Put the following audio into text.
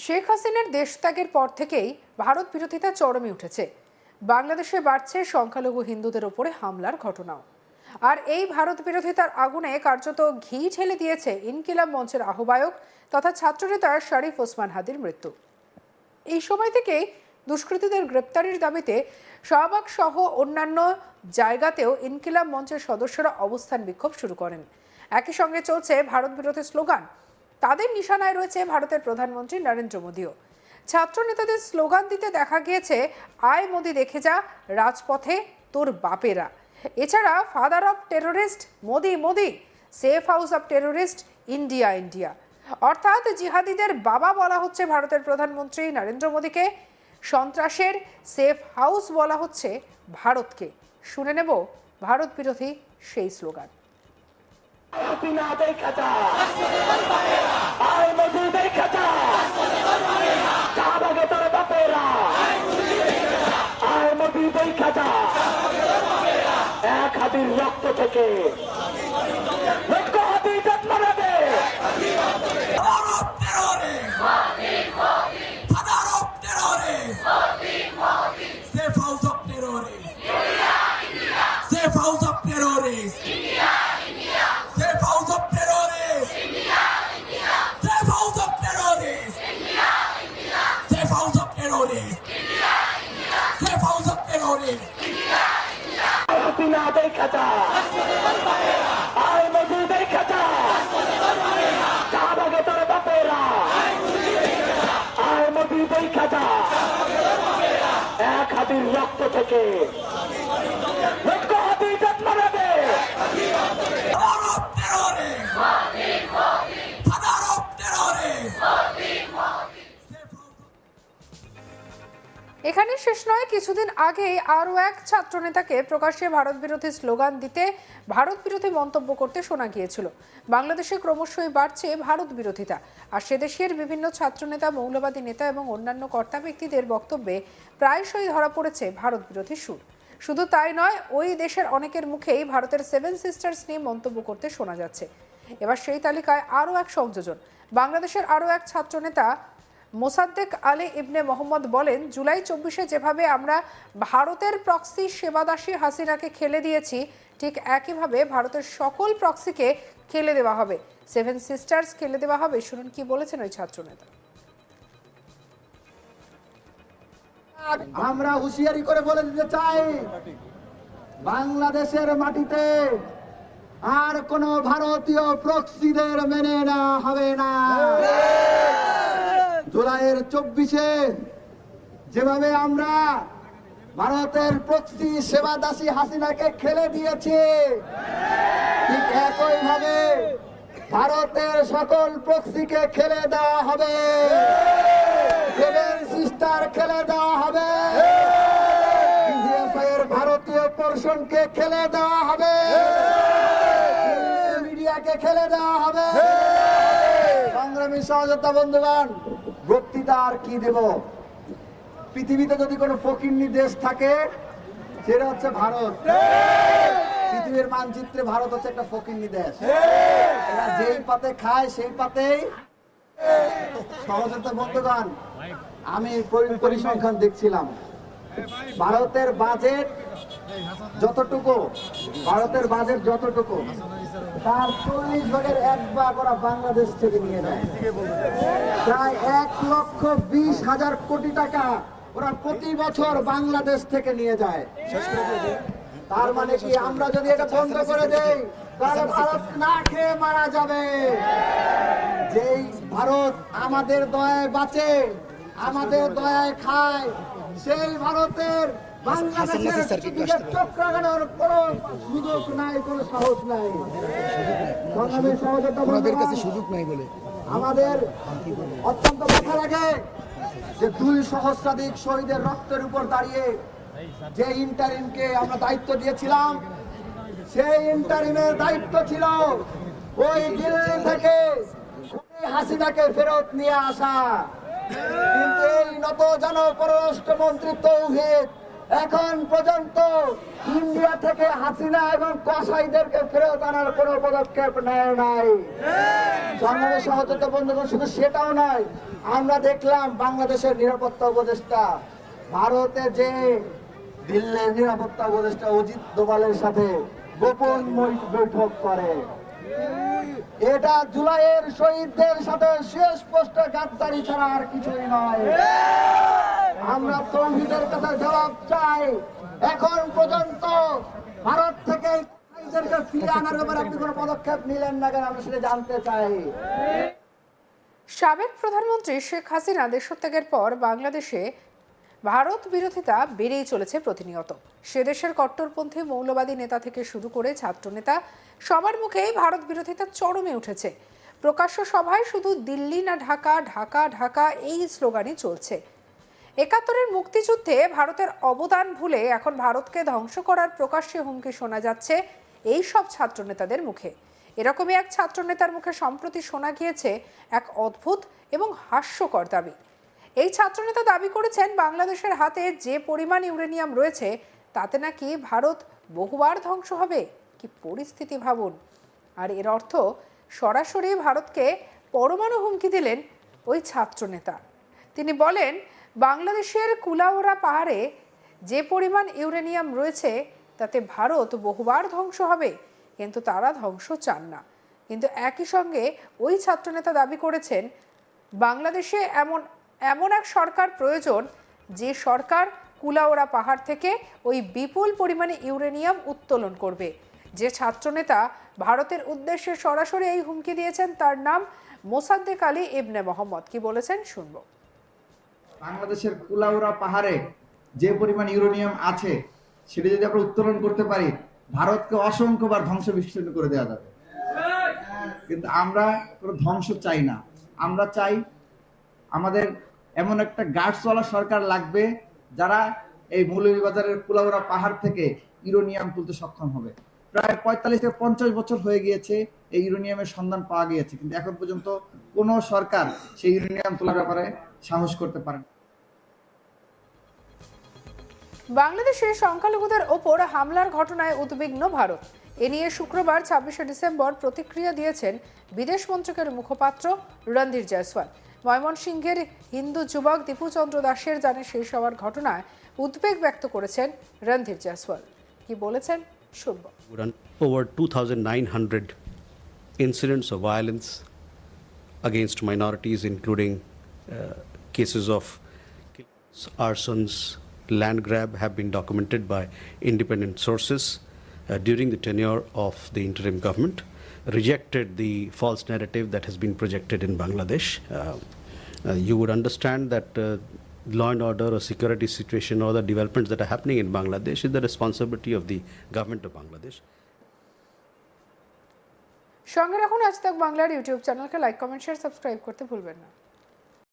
শেখ হাসিনার দেশত্যাগের পর থেকেই ভারত বিরোধিতা চরমে উঠেছে। বাংলাদেশে বাড়ছে সংখ্যালঘু হিন্দুদের ওপরে হামলার ঘটনাও। আর এই ভারত বিরোধিতার আগুনে কার্যত ঘি ঢেলে দিয়েছে ইনকিলাব মঞ্চের আহ্বায়ক তথা ছাত্রনেতা শরীফ ওসমান হাদির মৃত্যু। এই সময় থেকেই দুষ্কৃতীদের গ্রেপ্তারের দাবিতে শাহবাগ সহ অন্যান্য জায়গাতেও ইনকিলাব মঞ্চের সদস্যরা অবস্থান বিক্ষোভ শুরু করেন। একই সঙ্গে চলছে ভারত বিরোধী স্লোগান। তাদের নিশানায় রয়েছে ভারতের প্রধানমন্ত্রী নরেন্দ্র মোদীও। ছাত্র নেতাদের স্লোগান দিতে দেখা গিয়েছে, আয় মোদি দেখে যা, রাজপথে তোর বাপেরা। এছাড়া father of terrorist Modi Modi, safe house of terrorist India India. অর্থাৎ জিহাদিদের বাবা বলা হচ্ছে ভারতের প্রধানমন্ত্রী নরেন্দ্র মোদীকে, সন্ত্রাসের সেফ হাউস বলা হচ্ছে ভারতকে। শুনে নেব ভারত বিরোধী সেই স্লোগান। এক হাতির রক্ত থেকে দেখা যা, আয় মোদি দেখা যা, শাহবাগে তোর বাপেরা, আয় মোদি দেখা যা, এক হাতির রক্ত থেকে লক্ষ হাতি জন্ম নেবে। এখানে শেষ নয়, কিছুদিন আগেই আরও এক ছাত্রনেতাকে প্রকাশ্যে ভারত বিরোধী স্লোগান দিতে ভারত বিরোধী মন্তব্য করতে শোনা গিয়েছিল। বাংলাদেশে ক্রমশই বাড়ছে ভারত বিরোধিতা, আর সেদেশের বিভিন্ন ছাত্রনেতা, মৌলবাদী নেতা এবং অন্যান্য কর্তা ব্যক্তিদের বক্তব্যে প্রায়শই ধরা পড়েছে ভারত বিরোধী সুর। শুধু তাই নয়, ওই দেশের অনেকের মুখেই ভারতের সেভেন সিস্টার্স নিয়ে মন্তব্য করতে শোনা যাচ্ছে। এবার সেই তালিকায় আরও এক সংযোজন। বাংলাদেশের আরও এক ছাত্রনেতা মোসাদ্দেক আলী ইবনে মোহাম্মদ বলেন, জুলাই 24-এ যেভাবে আমরা ভারতের প্রক্সি সেবাদাসী হাসিনাকে খেলে দিয়েছি, ঠিক একইভাবে ভারতের সকল প্রক্সিকে খেলে দেওয়া হবে, সেভেন সিস্টার্স খেলে দেওয়া হবে। শুনুন কি বলেছেন ওই ছাত্রনেতা। আমরা হুঁশিয়ারি করে বলে দিতে চাই, বাংলাদেশের মাটিতে আর কোন ভারতীয় প্রক্সিদের মেনে নেওয়া হবে না। জুলাইয়ের 24-এ যেভাবে আমরা ভারতের প্রক্সি সেবাদাসী হাসিনাকে খেলে দিয়েছি, ঠিক একইভাবে ভারতের সকল প্রক্সিকে খেলে দেওয়া হবে, সেভেন সিস্টার খেলে দেওয়া হবে, বিজিএফআইয়ের ভারতীয় পোর্শনকে খেলে দেওয়া হবে, মিডিয়াকে খেলে দেওয়া হবে। সংগ্রামী সহযোদ্ধা বন্ধুগণ, বক্তৃতা আর কি দেব? পৃথিবীতে যদি কোনো ফকিন্নি দেশ থাকে সেটা হচ্ছে ভারত। পৃথিবীর মানচিত্রে ভারত হচ্ছে একটা ফকিন্নি দেশ। এরা যেই পাতে খায় সেই পাতেই। সহযোদ্ধা বন্ধুগণ, আমি পরিসংখ্যান দেখছিলাম, ভারতের বাজেট যতটুকু তার 40 ভাগের 1 ভাগ ওরা বাংলাদেশ থেকে নিয়ে যায়। প্রায় 1,20,000 কোটি টাকা ওরা প্রতি বছর বাংলাদেশ থেকে নিয়ে যায়। তার মানে কি, আমরা যদি এটা বন্ধ করে দেই তাহলে ভারত না খেয়ে মারা যাবে। যেই ভারত আমাদের দয়ায় বাঁচে, আমাদের দয়ায় খায়, সেই ভারতের বাংলাদেশের চোখ রাখানোর কোনো সুযোগ নাই, কোনো সাহস নাই। সুযোগ নাই বলে আমাদের অত্যন্ত কথা লাগে যে 2 সহস্রাধিক শহীদের রক্তের উপর দাঁড়িয়ে যে ইন্টারিমকে আমরা দায়িত্ব দিয়েছিলাম, সেই ইন্টারিমের দায়িত্ব ছিল ওই দিল্লি থেকে হাসিনাকে ফেরত নিয়ে আসা। কিন্তু এই নত জন পররাষ্ট্রমন্ত্রী তৌহিদ এখন পর্যন্ত ইন্ডিয়া থেকে হাসিনা এবং কসাইদেরকে ফেরত আনার কোনো পদক্ষেপ নেয় নাই। বাংলাদেশ সহযোগিতা বন্ধুগণ, শুধু সেটাও নয়, আমরা দেখলাম বাংলাদেশের নিরাপত্তা উপদেষ্টা ভারতে যে দিল্লির নিরাপত্তা উপদেষ্টা অজিত দোভালের সাথে গোপন বৈঠক করে। এটা জুলাইয়ের শহীদদের সাথে সুস্পষ্ট গাদ্দারি ছাড়া আর কিছুই নয়। আমরা তৌহিদের কাছে জবাব চাই। এখন পর্যন্ত ভারত থেকে কসাইদেরকে ফিরিয়ে আনার ব্যাপারে আপনি কোনো পদক্ষেপ নিলেন না কেন, আমরা সেটা জানতে চাই। সাবেক প্রধানমন্ত্রী শেখ হাসিনা দেশত্যাগের পর বাংলাদেশে ভারত বিরোধিতা বেড়েই চলেছে প্রতিনিয়ত। সে দেশের কট্টরপন্থী মৌলবাদী নেতা থেকে শুরু করে ছাত্রনেতা সবার মুখেই ভারত বিরোধিতা চরমে উঠেছে। প্রকাশ্য সভায় শুধু দিল্লি না ঢাকা, ঢাকা ঢাকা এই স্লোগানই চলছে। ৭১-এর মুক্তিযুদ্ধে ভারতের অবদান ভুলে এখন ভারতকে ধ্বংস করার প্রকাশ্যে হুমকি শোনা যাচ্ছে এই সব ছাত্রনেতাদের মুখে। এরকমই এক ছাত্রনেতার মুখে সম্প্রতি শোনা গিয়েছে এক অদ্ভুত এবং হাস্যকর দাবি। এই ছাত্রনেতা দাবি করেছেন বাংলাদেশের হাতে যে পরিমাণ ইউরেনিয়াম রয়েছে তাতে নাকি ভারত বহুবার ধ্বংস হবে। কি পরিস্থিতি ভাবুন। আর এর অর্থ সরাসরি ভারতকে পরমাণু হুমকি দিলেন ওই ছাত্রনেতা। তিনি বলেন, বাংলাদেশের কুলাউড়া পাহাড়ে যে পরিমাণ ইউরেনিয়াম রয়েছে তাতে ভারত বহুবার ধ্বংস হবে, কিন্তু তারা ধ্বংস চান না। কিন্তু একই সঙ্গে ওই ছাত্রনেতা দাবি করেছেন বাংলাদেশে এমন এক সরকার প্রয়োজন যে সরকার কুলাউড়া পাহাড় থেকে ওই বিপুল পরিমাণে ইউরেনিয়াম উত্তোলন করবে। যে ছাত্রনেতা ভারতের উদ্দেশ্যে সরাসরি এই হুমকি দিয়েছেন তার নাম মোসাদ্দেক আলী ইবনে মোহাম্মদ। কি বলেছেন শুনবো। বাংলাদেশের কুলাউড়া পাহাড়ে যে পরিমাণ ইউরেনিয়াম আছে সেটা যদি আমরা উত্তোলন করতে পারি, ভারতকে অসংখ্যবার ধ্বংস বিচ্ছিন্ন করে দেওয়া যাবে। কিন্তু আমরা কোনো ধ্বংস চাই না। আমরা চাই আমাদের এমন একটা গার্ডসওয়ালা সরকার লাগবে যারা এই মৌলভীবাজারের কুলাউড়া পাহাড় থেকে ইউরেনিয়াম তুলতে সক্ষম হবে। প্রায় ৪৫ থেকে ৫০ বছর হয়ে গিয়েছে এই ইউরেনিয়ামের সন্ধান পাওয়া গিয়েছে, কিন্তু এখন পর্যন্ত কোনো সরকার সেই ইউরেনিয়াম তোলার ব্যাপারে সাহস করতে পারে না। বাংলাদেশে সংখ্যালঘুদের ওপর হামলার ঘটনায় উদ্বিগ্ন ভারত। এ নিয়ে শুক্রবার ২৬শে ডিসেম্বর প্রতিক্রিয়া দিয়েছেন বিদেশ মন্ত্রকের মুখপাত্র রণধীর জয়সওয়াল। ময়মনসিংহের হিন্দু যুবক দীপুচন্দ্র দাসের জানে শেষ হওয়ার ঘটনায় উদ্বেগ ব্যক্ত করেছেন রণধীর জয়সওয়াল। কি বলেছেন শুনব। Over 2,900 incidents of violence against minorities, including cases of arsons, land grab, have been documented by independent sources during the tenure of the interim government, rejected the false narrative that has been projected in Bangladesh. You would understand that law and order or security situation or the developments that are happening in Bangladesh is the responsibility of the government of Bangladesh. সঙ্গে রাখুন আজ তাক বাংলার YouTube চ্যানেলকে like, comment, share, subscribe করতে ভুলবেন না।